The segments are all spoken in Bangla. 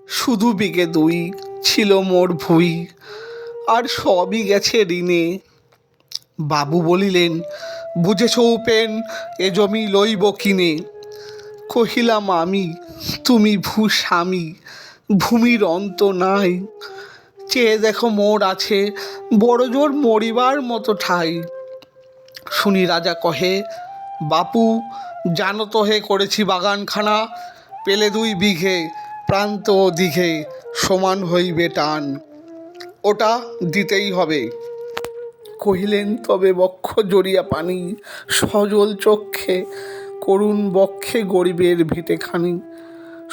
শুধু বিঘে দুই ছিল মোর ভুই, আর সবই গেছে ঋণে। বাবু বলিলেন, বুঝেছ উপেন, এ জমি লইব কিনে। কহিলাম আমি, তুমি ভূস্বামী, ভূমির অন্ত নাই। চেয়ে দেখো মোর আছে বড় জোর মরিবার মতো ঠাই। শুনি রাজা কহে, বাপু জানো তো হে করেছি বাগানখানা, পেলে 2 বিঘে, প্রান্ত ও দিঘে সমান হইবে টান, ওটা দিতেই হবে। কহিলেন, তবে বক্ষ জড়িয়া পানি, সজল চক্ষে করুণ বক্ষে গরিবের ভিটেখানি।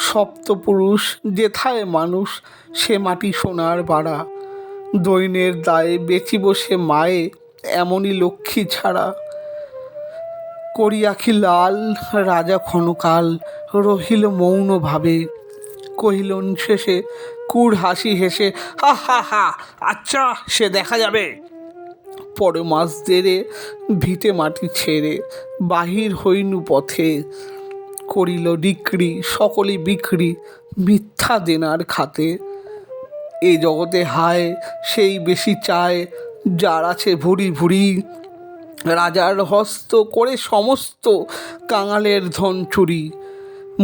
সপ্তপুরুষ যেথায় মানুষ, সে মাটি সোনার বাড়া। দৈন্যের দায়ে বেচিব সে মায়ে, এমনই লক্ষ্মী ছাড়া। করি আঁখি লাল, রাজা ক্ষণকাল রহিল মৌন ভাবে। কহিলেন শেষে কুড় হাসি হেসে, হা হা হা, আচ্ছা সে দেখা যাবে। পরে মাস দেড়ে ভিটে মাটি ছেড়ে বাহির হইনু পথে। করিল ডিক্রি সকলই বিক্রি, মিথ্যা দেনার খাতে। এ জগতে হায় সেই বেশি চায়, যার আছে ভুরি ভুরি। রাজার হস্ত করে সমস্ত কাঙালের ধন চুরি।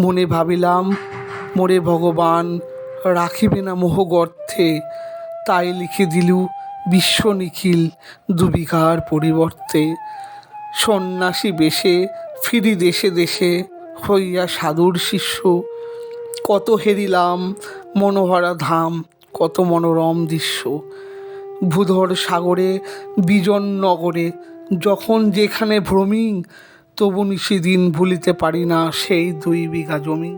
মনে ভাবিলাম, মোরে ভগবান রাখিবে না মোহগর্থে। তাই লিখে দিলু বিশ্ব নিখিল 2 বিঘার পরিবর্তে। সন্ন্যাসী বেশে ফিরি দেশে দেশে, হইয়া সাধুর শিষ্য। কত হেরিলাম মনোহরা ধাম, কত মনোরম দৃশ্য। ভূধর সাগরে বিজন নগরে যখন যেখানে ভ্রমি, তবু নিশিদিন ভুলিতে পারি না সেই 2 বিঘা জমি।